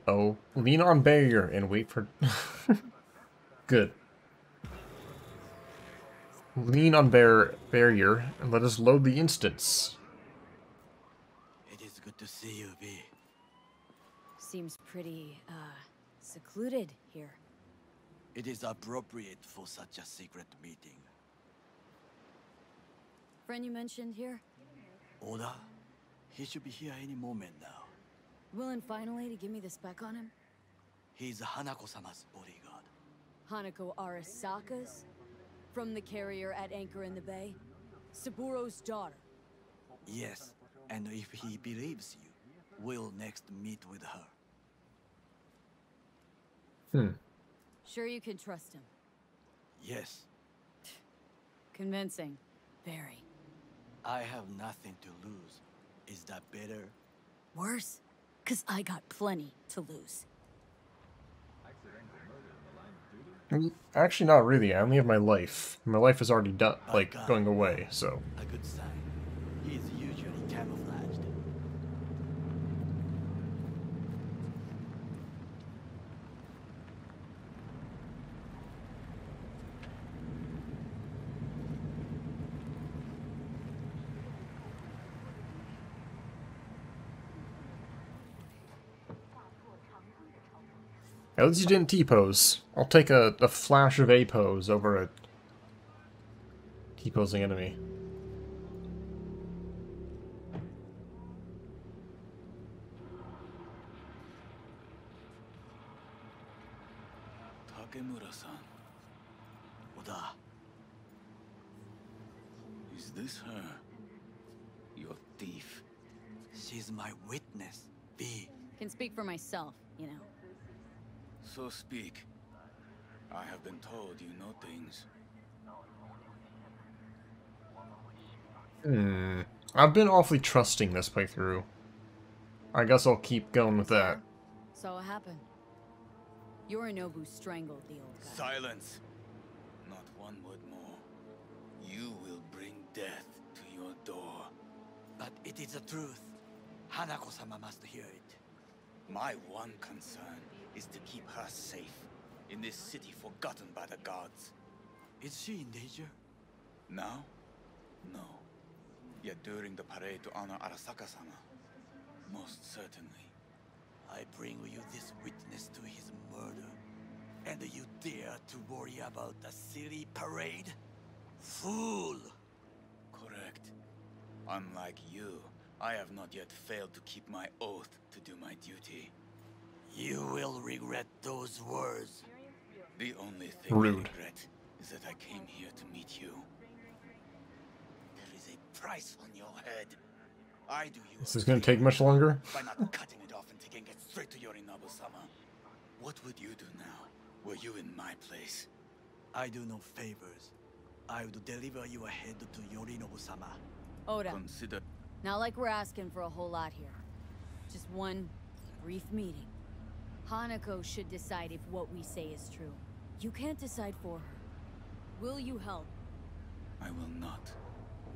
Oh, lean on barrier and wait for... Good. Lean on barrier and let us load the instance. It is good to see you, V. Seems pretty, secluded here. It is appropriate for such a secret meeting. Friend you mentioned here? Oda? He should be here any moment now. Willing finally to give me the spec on him? He's Hanako-sama's bodyguard. Hanako Arasaka's? From the carrier at anchor in the bay? Saburo's daughter? Yes, and if he believes you, we'll next meet with her. Sure you can trust him? Yes. Convincing. Very. I have nothing to lose. Is that better? Worse? 'Cause I got plenty to lose. Actually, not really. I only have my life. My life is already done, like, going away, so... A good sign. He is usually camouflaged. At least you didn't T-pose. I'll take a flash of A-pose over a T-posing enemy. Takemura-san. Oda. Is this her? Your thief? She's my witness, V. Can speak for myself, you know. So speak. I have been told you know things. I've been awfully trusting this playthrough. I guess I'll keep going with that. So what happened? Yorinobu strangled the old guy. Silence! Not one word more. You will bring death to your door. But it is the truth. Hanako-sama must hear it. My one concern is to keep her safe in this city forgotten by the gods. Is she in danger? Now? No. Yet during the parade to honor Arasaka-sama, most certainly. I bring you this witness to his murder, and you dare to worry about a silly parade? Fool! Correct. Unlike you, I have not yet failed to keep my oath to do my duty. You will regret those words. The only thing I regret is that I came here to meet you. There is a price on your head. I do you. This is going to take much longer? By not cutting it off and taking it straight to Yorinobu-sama. What would you do now, were you in my place? I do no favors. I would deliver you ahead to Yorinobu-sama. Oda, Consider... not like we're asking for a whole lot here. Just one brief meeting. Hanako should decide if what we say is true. You can't decide for her. Will you help? I will not.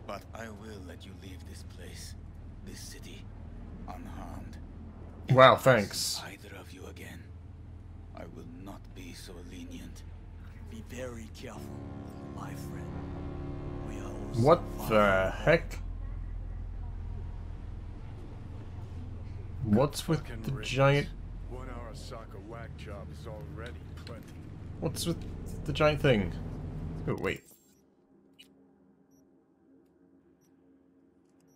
But I will let you leave this place, this city, unharmed. Wow, If I thanks. see either of you again, I will not be so lenient. Be very careful, my friend. We are all What so the far. heck? What's with the giant... One Arasaka whack job is already plenty. What's with the giant thing? Oh, wait.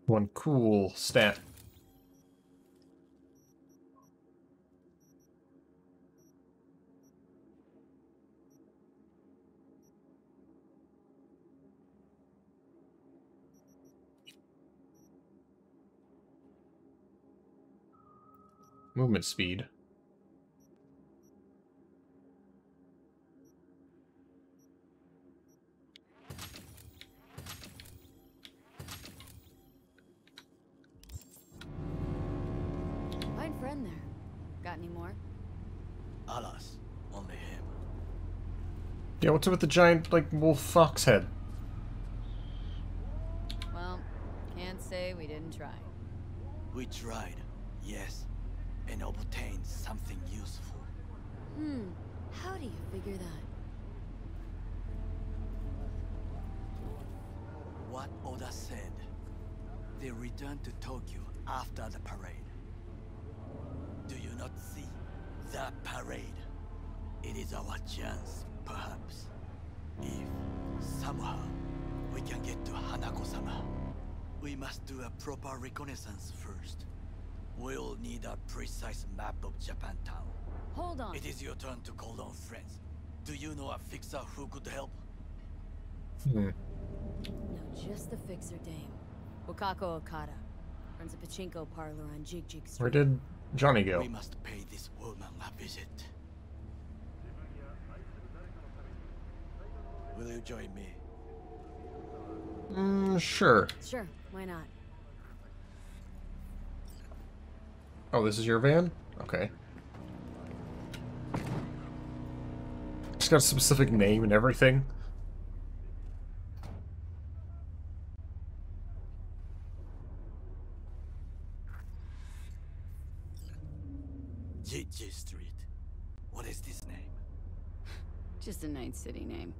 One cool stat. Movement speed. Fine friend there. Got any more? Alas, only him. Yeah, what's up with the giant, like, wolf fox head? Well, can't say we didn't try. We tried, yes. and obtain something useful. How do you figure that? What Oda said. They return to Tokyo after the parade. Do you not see the parade? It is our chance, perhaps. If somehow we can get to Hanako-sama, we must do a proper reconnaissance first. We'll need a precise map of Japantown. Hold on. It is your turn to call on friends. Do you know a fixer who could help? No, just the fixer dame. Wakako Okada. Runs a pachinko parlor on Jig Street. Where did Johnny go? We must pay this woman a visit. Will you join me? Sure. Sure, why not? Oh, this is your van? Okay. It's got a specific name and everything. Jig Street. What is this name? Just a night city name.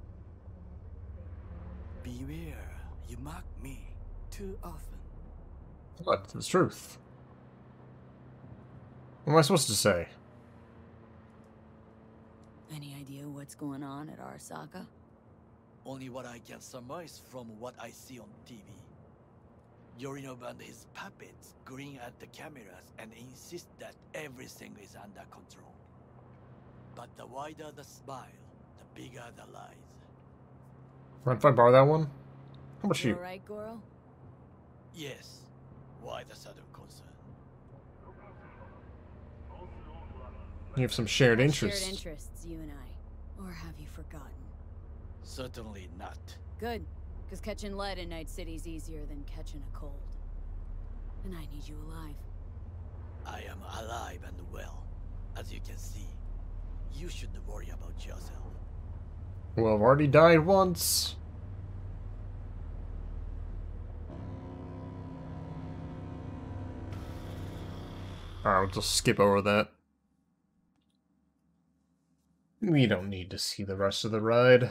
Beware, you mock me too often. What? The truth. What am I supposed to say? Any idea what's going on at Arasaka? Only what I can surmise from what I see on TV. Yorinobu and his puppets grin at the cameras and insist that everything is under control. But the wider the smile, the bigger the lies. Mind if I borrow that one? How much You you? alright, Goro? Yes. Why the sudden concern? You have some shared Shared interests. interests, you and I. Or have you forgotten? Certainly not. Good, because catching lead in Night City's easier than catching a cold. And I need you alive. I am alive and well. As you can see, you shouldn't worry about yourself. Well, I've already died once. Alright, we'll just skip over that. We don't need to see the rest of the ride.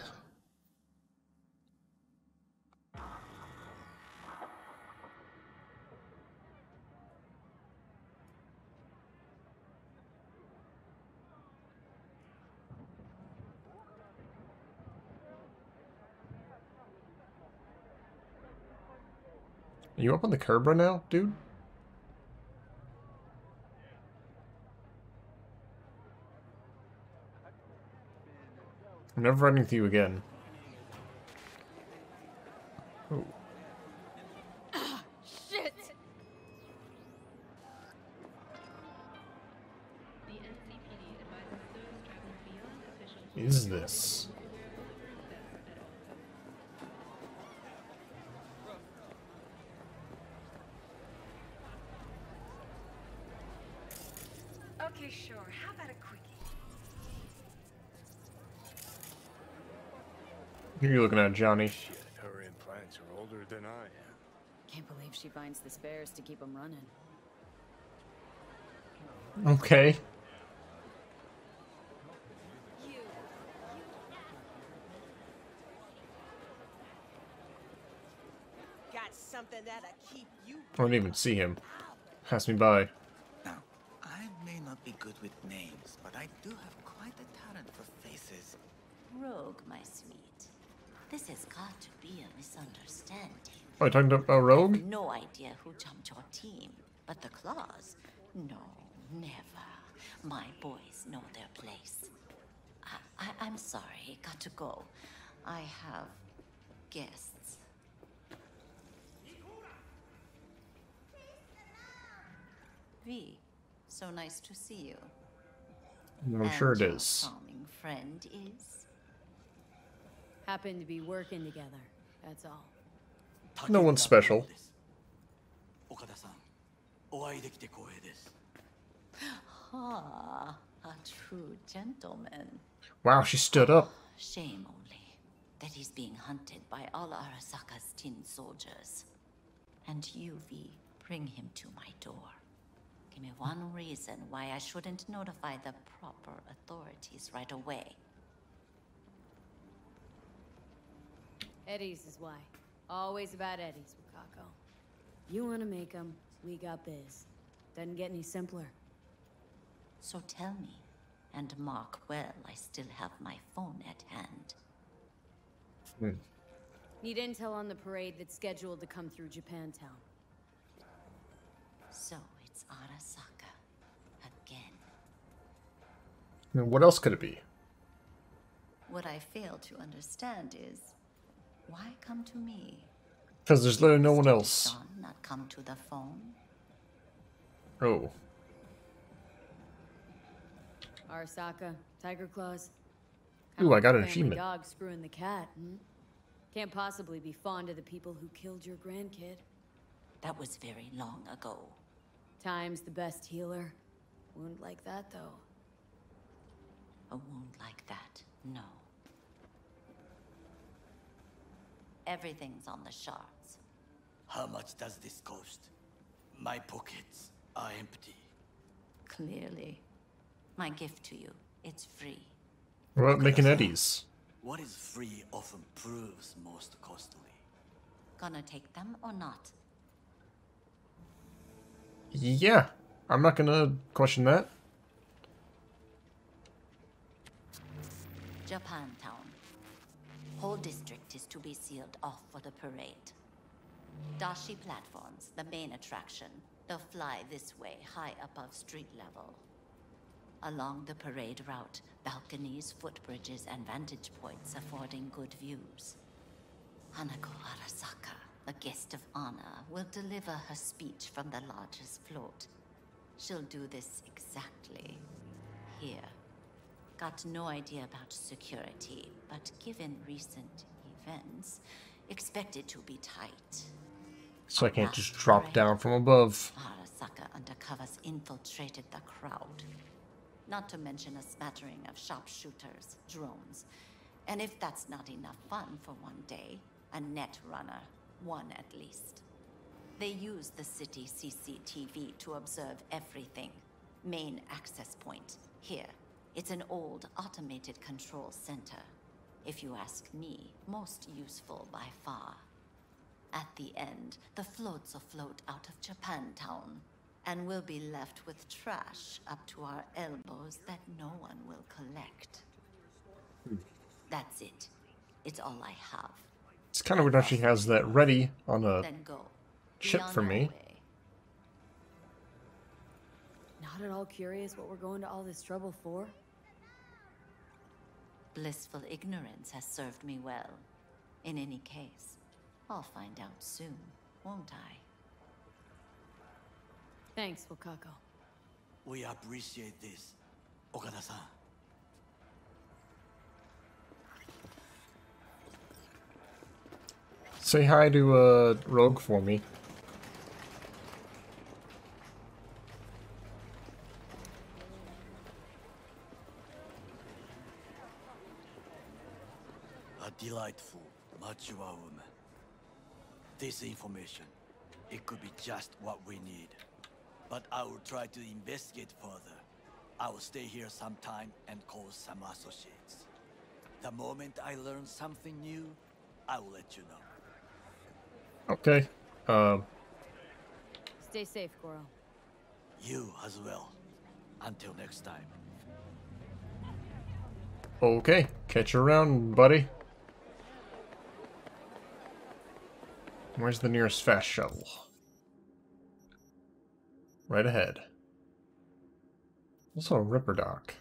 Are you up on the curb right now, dude? I'm never riding with you again. Oh. Shit! Is this? Okay, sure. How about a quickie? Who are you looking at, Johnny? Shit, her implants are older than I am. Can't believe she finds the spares to keep them running. Okay. Got something that'll keep you. I don't even see him. Pass me by. Now, I may not be good with names, but I do have quite a talent for faces. Rogue, my sweet. This has got to be a misunderstanding. Oh, you talking about Rogue? No idea who jumped your team, but the claws? No, never. My boys know their place. I'm sorry, got to go. I have guests. V, so nice to see you. I'm sure it And your is. charming friend is? Happen to be working together, that's all. No one's special. 岡田さん、お会いできて光栄です。 Ah, a true gentleman. Wow, she stood up. Shame only that he's being hunted by all Arasaka's tin soldiers. And you, V, bring him to my door. Give me one reason why I shouldn't notify the proper authorities right away. Eddie's is why. Always about Eddie's, Wakako. You want to make them, we got biz. Doesn't get any simpler. So tell me, and mark well I still have my phone at hand. Need intel on the parade that's scheduled to come through Japantown. So it's Arasaka again. Now, what else could it be? What I fail to understand is, why come to me? Because there's literally no one Did else. Son not come to the phone? Oh. Arasaka, Tiger Claws. Ooh, I got an Family achievement. dog screwing the cat, hmm? Can't possibly be fond of the people who killed your grandkid. That was very long ago. Time's the best healer. Wound like that, though. A wound like that, no. Everything's on the shards. How much does this cost? My pockets are empty. Clearly. My gift to you, it's free. What about making Eddies? What is free often proves most costly. Gonna take them or not? Yeah. I'm not gonna question that. Japantown. Whole district is to be sealed off for the parade. Dashi platforms, the main attraction. They'll fly this way, high above street level. Along the parade route, balconies, footbridges, and vantage points affording good views. Hanako Arasaka, a guest of honor, will deliver her speech from the lodge's float. She'll do this exactly here. Got no idea about security, but given recent events, expected to be tight. So I can't just drop down from above. Arasaka undercovers infiltrated the crowd. Not to mention a smattering of sharpshooters, drones. And if that's not enough fun for one day, a net runner, one at least. They use the city CCTV to observe everything. Main access point, here. It's an old automated control center. If you ask me, most useful by far. At the end, the floats will float out of Japantown, and we'll be left with trash up to our elbows that no one will collect. That's it. It's all I have. It's kind of weird how she has that ready on a Then go. ship for me. Not at all curious what we're going to all this trouble for? Blissful ignorance has served me well. In any case, I'll find out soon, won't I? Thanks, Wakako. We appreciate this, Okada-san. Say hi to Rogue for me. A delightful, mature woman. This information, it could be just what we need. But I will try to investigate further. I will stay here some time and call some associates. The moment I learn something new, I will let you know. Okay. Stay safe, Goro. You as well. Until next time. Okay. Catch you around, buddy. Where's the nearest fast shuttle? Right ahead. Also a Ripper Dock.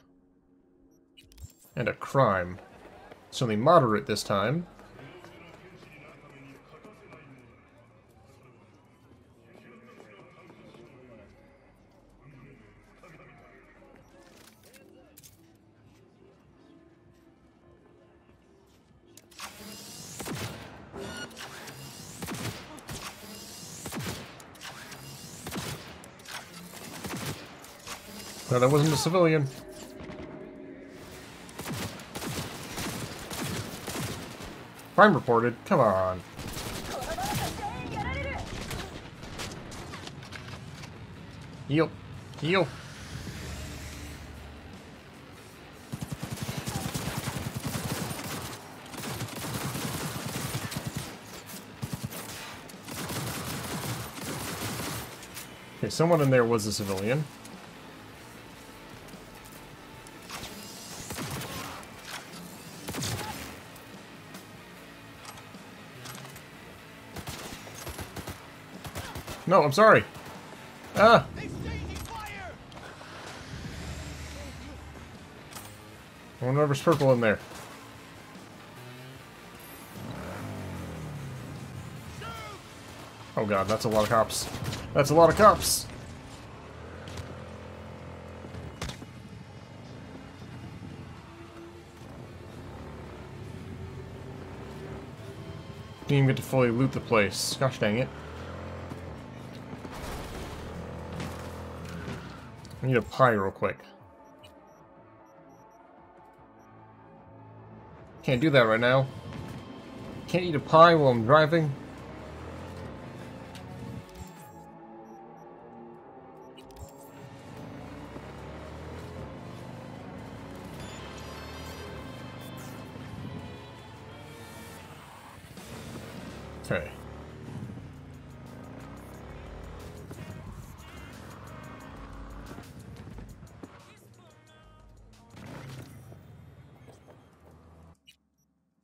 And a crime. It's only moderate this time. No, that wasn't a civilian. Crime reported. Come on. Yep. Heal. Okay, someone in there was a civilian. No, I'm sorry. Ah! I wonder if there's purple in there. Oh god, that's a lot of cops. That's a lot of cops! Didn't even get to fully loot the place. Gosh dang it. I need a pie real quick. Can't do that right now. Can't eat a pie while I'm driving. Okay.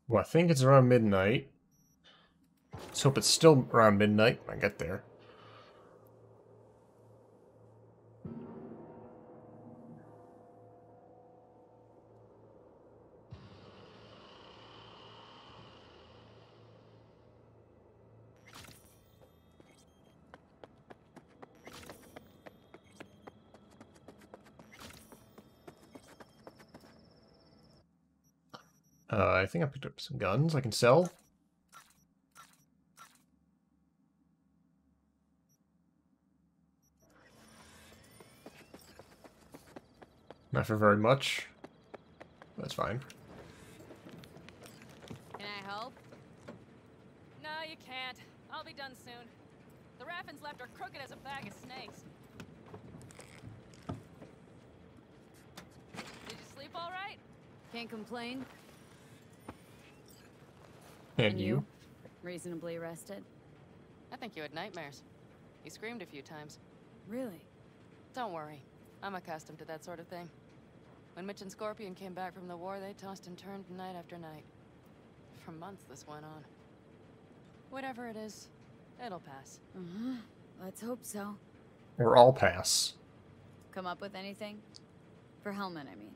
Well, I think it's around midnight. Let's hope it's still around midnight when I get there. I think I picked up some guns I can sell. Not for very much. That's fine. Can I help? No, you can't. I'll be done soon. The Raffins left are crooked as a bag of snakes. Did you sleep all right? Can't complain. And you? Reasonably rested? I think you had nightmares. You screamed a few times. Really? Don't worry. I'm accustomed to that sort of thing. When Mitch and Scorpion came back from the war, they tossed and turned night after night. For months this went on. Whatever it is, it'll pass. Let's hope so. Or I'll pass. Come up with anything? For Hellman, I mean.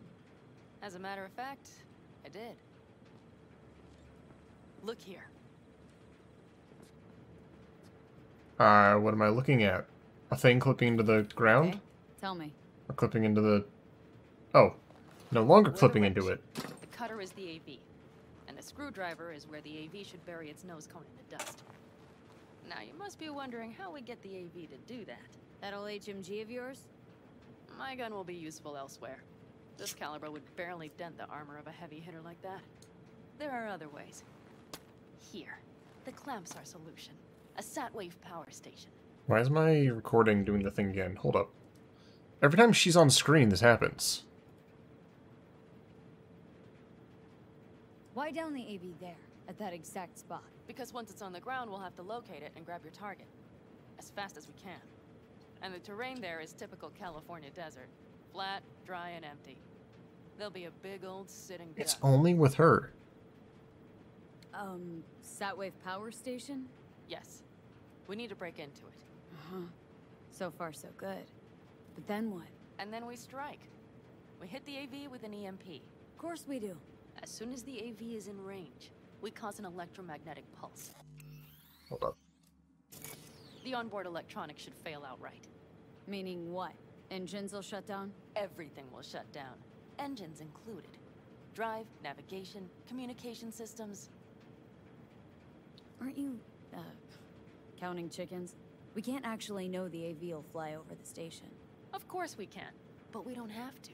As a matter of fact, I did. Look here. What am I looking at? A thing clipping into the ground? Okay. Tell me. Or clipping into the... Oh. No longer clipping into it. The cutter is the AV. And the screwdriver is where the AV should bury its nose cone in the dust. Now, you must be wondering how we get the AV to do that. That old HMG of yours? My gun will be useful elsewhere. This caliber would barely dent the armor of a heavy hitter like that. There are other ways. Here. The clamps are solution. A satwave power station. Why is my recording doing the thing again? Hold up. Every time she's on screen, this happens. Why down the AV there, at that exact spot? Because once it's on the ground, we'll have to locate it and grab your target. As fast as we can. And the terrain there is typical California desert. Flat, dry, and empty. There'll be a big old sitting duck. It's only with her. Satwave power station? Yes. We need to break into it. So far, so good. But then what? And then we strike. We hit the AV with an EMP. Of course we do. As soon as the AV is in range, we cause an electromagnetic pulse. Hold up. The onboard electronics should fail outright. Meaning what? Engines will shut down? Everything will shut down. Engines included. Drive, navigation, communication systems. Aren't you, counting chickens? We can't actually know the AV will fly over the station. Of course we can, but we don't have to.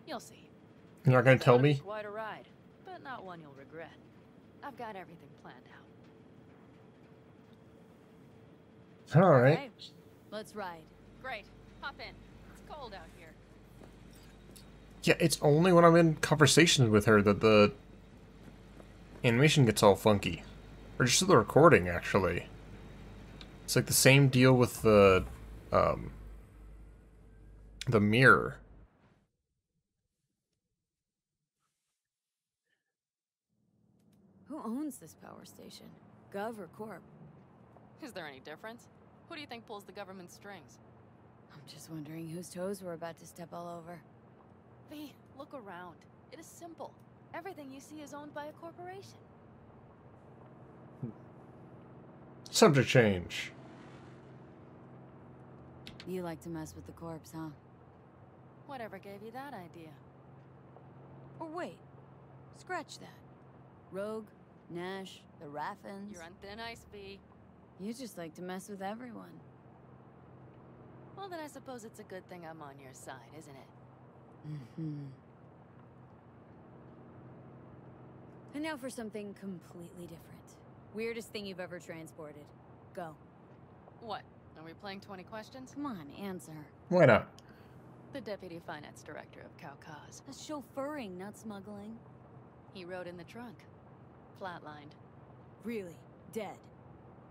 You'll see. You're not gonna tell me? Quite a ride, but not one you'll regret. I've got everything planned out. Alright. Let's ride. Great. Hop in. Let's cold out here. Yeah, it's only when I'm in conversations with her that the animation gets all funky. Or just the recording, actually. It's like the same deal with the mirror. Who owns this power station? Gov or Corp? Is there any difference? Who do you think pulls the government's strings? I'm just wondering whose toes we're about to step all over. V, look around. It is simple. Everything you see is owned by a corporation. Subject change. You like to mess with the corps, huh? Whatever gave you that idea? Or wait, scratch that. Rogue, Nash, the Raffins. You're on thin ice, V. You just like to mess with everyone. Well, then I suppose it's a good thing I'm on your side, isn't it? Mm-hmm. And now for something completely different. Weirdest thing you've ever transported. Go. What? Are we playing 20 questions? Come on, answer. Why not? The Deputy Finance Director of Kaukaz. That's chauffeuring, not smuggling. He rode in the trunk. Flatlined. Really? Dead?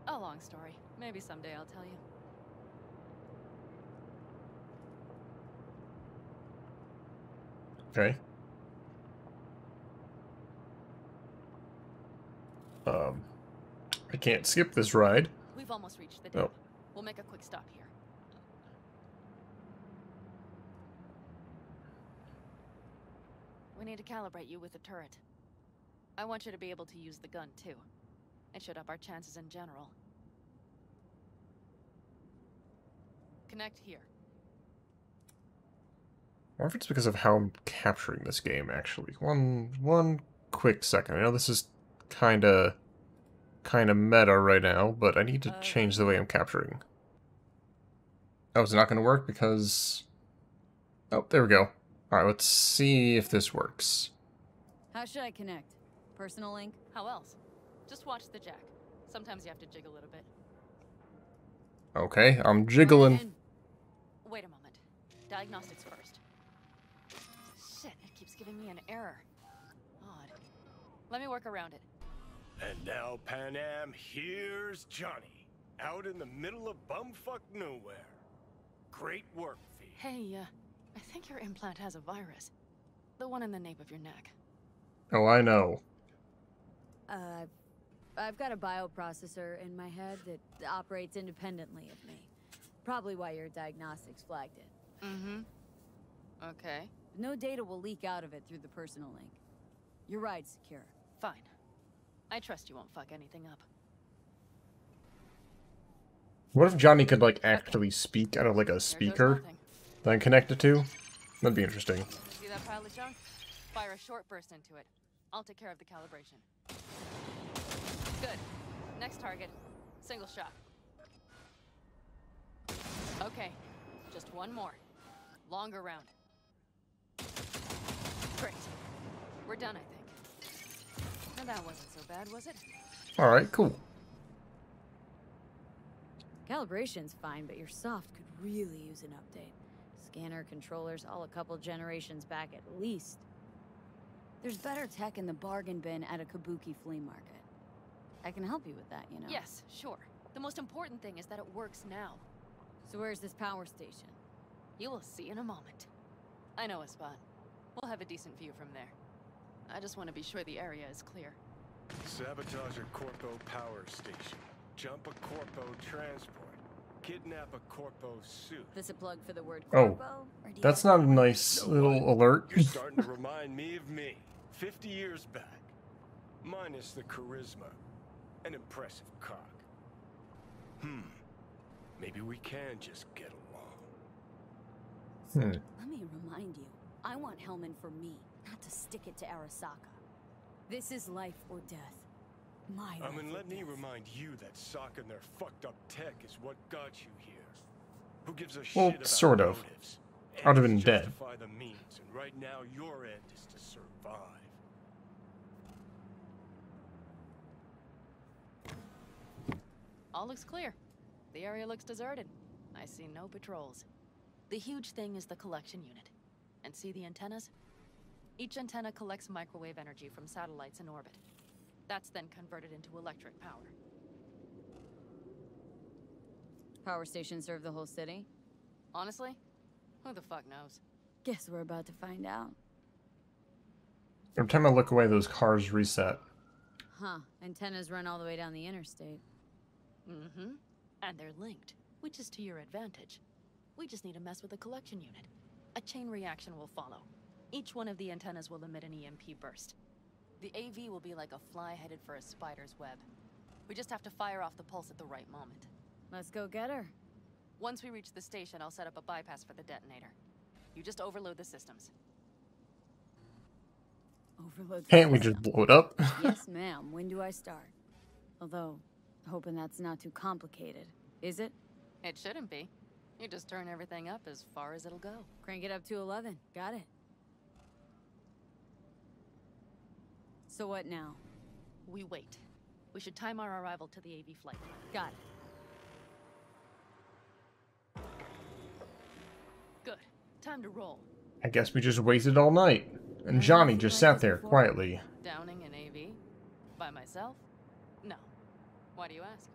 A long story. Maybe someday I'll tell you. Okay. I can't skip this ride. We've almost reached the dip. Oh. We'll make a quick stop here. We need to calibrate you with the turret. I want you to be able to use the gun, too. It should up our chances in general. Connect here. I wonder if it's because of how I'm capturing this game, actually. One quick second. I know this is kinda meta right now, but I need to change the way I'm capturing. Oh, is it not gonna work because... Oh, there we go. Alright, let's see if this works. How should I connect? Personal link? How else? Just watch the jack. Sometimes you have to jig a little bit. Okay, I'm jiggling. Wait a moment. Diagnostics first. Shit, it keeps giving me an error. Odd. Let me work around it. And now, Pan Am, here's Johnny. Out in the middle of bumfuck nowhere. Great work, V. Hey, I think your implant has a virus. The one in the nape of your neck. Oh, I know. I've got a bioprocessor in my head that operates independently of me. Probably why your diagnostics flagged it. Mm-hmm. Okay. No data will leak out of it through the personal link. Your ride's secure. Fine. I trust you won't fuck anything up. What if Johnny could, like, actually speak out of, like, a speaker that I connect it to? That'd be interesting. See that pile of junk? Fire a short burst into it. I'll take care of the calibration. Good. Next target. Single shot. Okay. Just one more. Longer round. Great. We're done, I think. Now that wasn't so bad, was it? Alright, cool. Calibration's fine, but your soft could really use an update. Scanner, controllers, all a couple generations back at least. There's better tech in the bargain bin at a kabuki flea market. I can help you with that, you know? Yes, sure. The most important thing is that it works now. So where's this power station? You will see in a moment. I know a spot. We'll have a decent view from there. I just want to be sure the area is clear. Sabotage a Corpo power station. Jump a Corpo transport. Kidnap a Corpo suit. This a plug for the word Oh, corpo? Or do you that's have- not a nice little alert. You're starting to remind me of me, 50 years back. Minus the charisma. An impressive cock. Maybe we can just get along. Let me remind you, I want Hellman for me, not to stick it to Arasaka. This is life or death. My life And or let me death. remind you that Sokka and their fucked up tech is what got you here. Who gives a Well, shit about sort of. motives? I'd have been Ends dead. justify the means, and right now your end is to survive. All looks clear. The area looks deserted. I see no patrols. The huge thing is the collection unit. And see the antennas? Each antenna collects microwave energy from satellites in orbit. That's then converted into electric power. Power stations serve the whole city? Honestly, who the fuck knows? Guess we're about to find out. Every time I look away, those cars reset. Huh. Antennas run all the way down the interstate. Mm-hmm. And they're linked, which is to your advantage. We just need to mess with the collection unit. A chain reaction will follow. Each one of the antennas will emit an EMP burst. The AV will be like a fly headed for a spider's web. We just have to fire off the pulse at the right moment. Let's go get her. Once we reach the station, I'll set up a bypass for the detonator. You just overload the systems. Overload the Can't we just blow it up? Yes, ma'am. When do I start? Although, hoping that's not too complicated. Is it? It shouldn't be. You just turn everything up as far as it'll go. Crank it up to 11. Got it. So what now? We wait. We should time our arrival to the AV flight. Got it. Good. Time to roll. I guess we just waited all night. And Johnny just sat there quietly. Downing an AV? By myself? No. Why do you ask?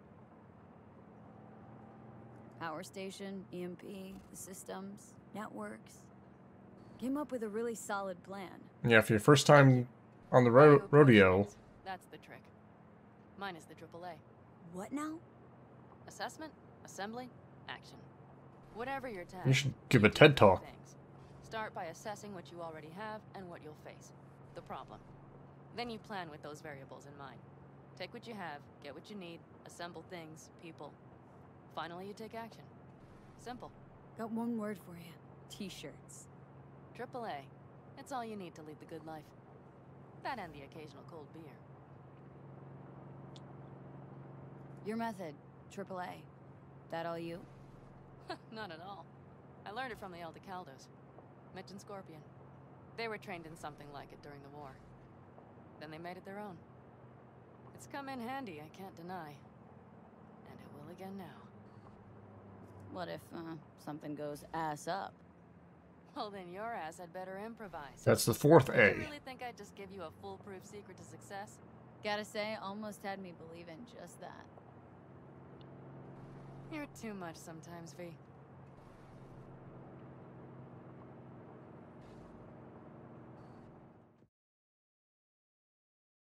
Power station, EMP, the systems, networks. Came up with a really solid plan. Yeah, for your first time on the rodeo. That's the trick. Mine is the AAA. What now? Assessment, assembly, action. Whatever your task. You should give a TED Talk. Things. Start by assessing what you already have and what you'll face. The problem. Then you plan with those variables in mind. Take what you have, get what you need, assemble things, people. Finally, you take action. Simple. Got one word for you. T-shirts. AAA. It's all you need to lead the good life. That and the occasional cold beer. Your method, AAA. That all you? Not at all. I learned it from the Aldecaldos. Mitch and Scorpion. They were trained in something like it during the war. Then they made it their own. It's come in handy, I can't deny. And it will again now. What if, something goes ass up? Well, then your ass had better improvise. That's the fourth You A. really think I'd just give you a foolproof secret to success? Gotta say, almost had me believe in just that. You're too much sometimes, V.